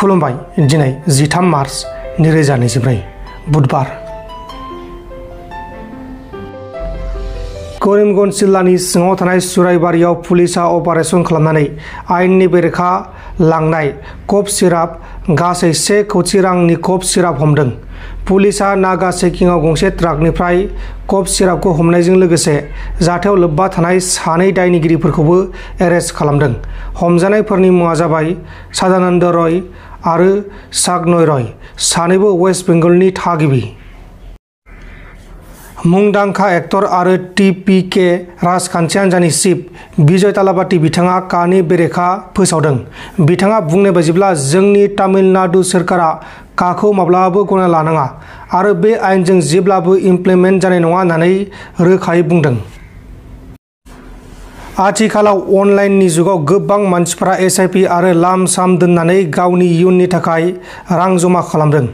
खुलुमबाय दिनै 13 मार्च 2024 बुधबार करीमगंज जिल्लानि सिङाव थानाय सुराइबारियाव पुलिसा अपारेशन खालामनानै आयेननि बेरेखा लांनाय कफ सिराप गासै 1 कौटि रांनि कफ सिराप हमदों। पुलिसा नागा चेकिंआव गंसे ट्राकनिफ्राय कफ सिरापखौ हमनायजों लोगोसे जाथायाव लोब्बा थानाय 2 दायनिगिरिफोरखौबो एरेस्ट खालामदों। हमजानायफोरनि मुङा जाबाय सदानंद रय आरो सागनय रय, सानैबो वेस्ट बेंगलनि थागिबि। मुंदांखा एक्टर आरो टीपीके राजखान्थि हान्जानि चीफ विजय तालापाती बिथाङा कानि बेरेखा फोसावदों। बिथाङा बुंनाय बायदिब्ला जोंनि तामिलनाडु सोरखारा काखौ माब्लाबाबो गनायना लानाङा आरो बे आयेनजों जेब्लाबो इमप्लिमेन्ट जानाय नङा होननानै रोखायै बुंदों। आथिखालाव अनलाइननि जुगाव गोबां मानसिफोरा एसआईपि आरो लाम साम दोननानै गावनि इयुननि थाखाय रां जमा खालामदों,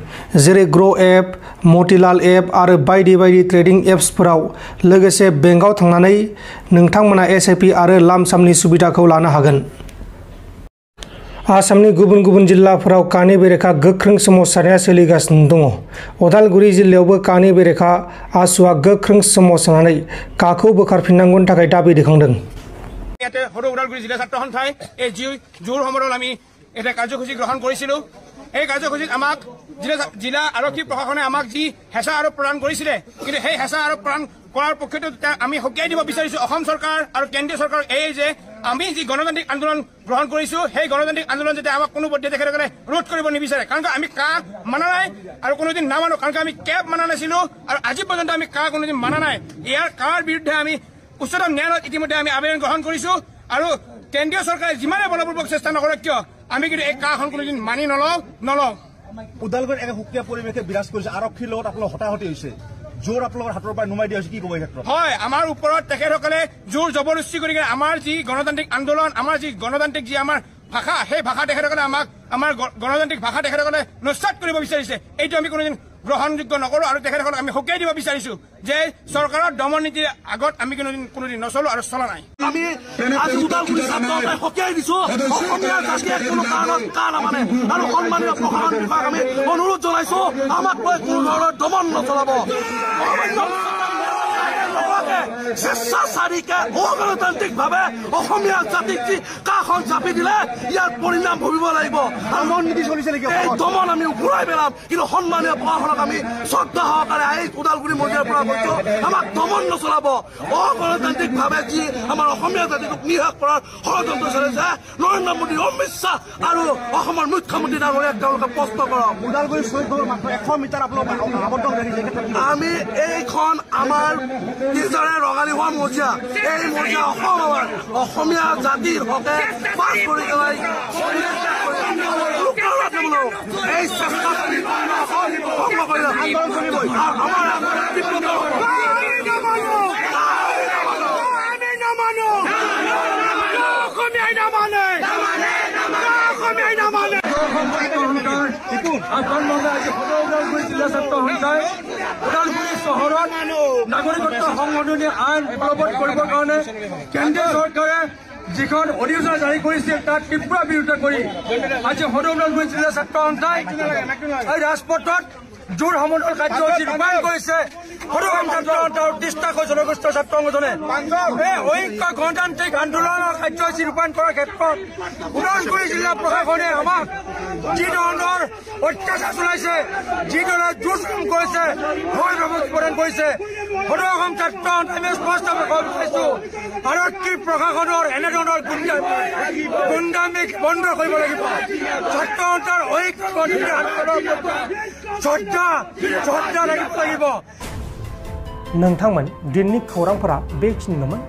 जेरै ग्र' एप, मतिलाल एप आरो बायदि बायदि ट्रेडिं एप्सफोराव। लोगोसे बेंकआव थांनानै नोंथांमोना एसआईपि आरो लाम सामनि सुबिदाखौ लानो हागोन। आसामनि गुबुन गुबुन जिल्लाफोराव कानि बेरेखा गोख्रों सोमावसारनाया सोलिगासिनो दङ। उदालगुरि जिल्लायावबो कानि बेरेखा आसुआ गोख्रों सोमावसारनानै काखौ बोखारफिननांगौनि थाखाय दाबि दैखांदों। ইয়াতে সদৌ ওদালগুৰি জিলা ছাত্ৰ সন্থাই এই জোৰ সমৰত আমি এটা কাৰ্যসূচী গ্ৰহণ কৰিছিলোঁ। এই কাৰ্যসূচীত আমাক জিলা আৰক্ষী প্ৰশাসনে আমাক যি হেঁচা আৰোপ প্ৰদান কৰিছিলে, কিন্তু সেই হেঁচা আৰোপ প্ৰদান কৰাৰ পক্ষতো আমি সকীয়াই দিব বিচাৰিছোঁ অসম চৰকাৰ আৰু কেন্দ্ৰীয় চৰকাৰ এই যে আমি যি গণতান্ত্ৰিক আন্দোলন গ্ৰহণ কৰিছোঁ, সেই গণতান্ত্ৰিক আন্দোলন যাতে আমাক কোনো পধ্যে তেখেতসকলে ৰোধ কৰিব নিবিচাৰে। কাৰণ আমি কা মানা নাই আৰু কোনোদিন নামানো, কাৰণ আমি কেব মানা নাছিলোঁ আৰু আজি পৰ্যন্ত আমি কা কোনোদিন মানা নাই। ইয়াৰ কাৰ বিৰুদ্ধে আমি উচ্চতম ন্যায়ালয়ত ইতিমধ্যে আমি আবেদন গ্ৰহণ কৰিছোঁ আৰু কেন্দ্ৰীয় চৰকাৰে যিমানে বলপূৰ্বক চেষ্টা নকৰক কিয় আমি কিন্তু এই কাখন কোনোদিন মানি নলওঁ। উদালগুৰিত এক সুকীয়া পৰিৱেশে বিৰাজ কৰিছে, আৰক্ষীৰ লগত আপোনালোক হতাহতি হৈছে, জোৰ আপোনালোকৰ হাতৰ পৰা নুমাই দিয়া হৈছে, কি ক'ব এই ক্ষেত্ৰত? হয়, আমাৰ ওপৰত তেখেতসকলে জোৰ জবৰদস্তি কৰি আমাৰ যি গণতান্ত্ৰিক আন্দোলন, আমাৰ যি গণতান্ত্ৰিক যি আমাৰ ভাষা, সেই ভাষা তেখেতসকলে আমাৰ গণতান্ত্ৰিক ভাষা তেখেতসকলে নস্যাৎ কৰিব বিচাৰিছে। এইটো আমি কোনোদিন গ্ৰহণযোগ্য নকৰোঁ আৰু তেখেতসকলক আমি সকীয়াই দিব বিচাৰিছোঁ যে চৰকাৰৰ দমন নীতিৰ আগত আমি কোনোদিন নচলো আৰু চলা নাই। আমি আজি উদালগুৰি ছাত্ৰসন্থাই সকীয়াই দিছোঁ, অসমীয়া জাতিয়ে কোনো কাৰণত কা নামানে আৰু সন্মানীয় প্ৰশাসন বিভাগ আমি অনুৰোধ জনাইছোঁ আমাক লৈ কোনো ধৰণৰ দমন নচলাব। স্বেচ্ছাচাৰীকে অগণতান্ত্ৰিকভাৱে অসমীয়া জাতিক যি কাখন চাপি দিলে ইয়াৰ পৰিণাম ভুগিব লাগিব। এই দমন আমি ঘূৰাই পেলাম, কিন্তু সন্মানীয় প্ৰশাসনক আমি শ্ৰদ্ধা সহকাৰে এই উদালগুৰি মন্দিৰৰ পৰা কৈছোঁ আমাক দমন নচলাব। অগণতান্ত্ৰিকভাৱে যি আমাৰ অসমীয়া জাতিটোক নিঃশেষ কৰাৰ ষড়যন্ত্ৰ চলিছে, নৰেন্দ্ৰ মোদী, অমিত শ্বাহ আৰু অসমৰ মুখ্যমন্ত্ৰী ডাঙৰীয়াক তেওঁলোকে প্ৰশ্ন কৰক। উদালগুৰি শ্বহীদ মাত্ৰ 100 মিটাৰ আপোনালোক আবদ্ধ হৈ থাকিলে। আমি এইখন আমাৰ নিজৰে ৰঙালী হোৱা মজিয়া, এই মজিয়া অসমীয়া জাতিৰ হকে পাছ কৰি পেলাই এই চেষ্টা ভংগ কৰিলে আন্দোলন চলিবই। জিলা ছাত্ৰ সন্থাই ওদালগুৰি চহৰত নাগৰিকত্ব সংশোধনী আইন বলবৎ কৰিবৰ কাৰণে কেন্দ্ৰীয় চৰকাৰে যিখন অধিসূচনা জাৰি কৰিছিল তাত তীব্ৰ বিৰোধিতা কৰি আজি সদৌ ওদালগুৰি জিলা ছাত্ৰ সন্থাই এই ৰাজপথত জোৰ সমদল কাৰ্যসূচী ৰূপায়ণ কৰিছে। সদৌ ছাত্ৰ সন্থাৰ 30টাকৈ জনগোষ্ঠীয় ছাত্ৰ সংগঠনে এই ঐক্য গণতান্ত্ৰিক আন্দোলনৰ কাৰ্যসূচী ৰূপায়ণ কৰাৰ ক্ষেত্ৰত ওদালগুৰি জিলা প্ৰশাসনে আমাক যি ধৰণৰ অত্যাচাৰ চলাইছে, যিদৰে জোৰ কৰিছে, ভয় প্ৰদান কৰিছে, সদৌ অসম ছাত্ৰ সন্থাই স্পষ্টভাৱে ক'ব বিচাৰিছোঁ আৰক্ষী প্ৰশাসনৰ এনেধৰণৰ গুণ্ডামি বন্ধ কৰিব লাগিব। ছাত্ৰ সন্থাৰ ঐক্য গণতান্ত্ৰিক আন্দোলনৰ শ্ৰদ্ধা লাগিব। नोंथांमोन दिननि खौरांफोरा बेखिनिल'मोन।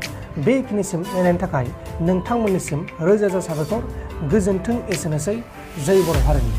बेखिनिसिम नायनायनि थाखाय नोंथांमोननिसिम रोजा रोजा साबायखर। गोजोन्थों। एसेनोसै। जय बर' हारिनि।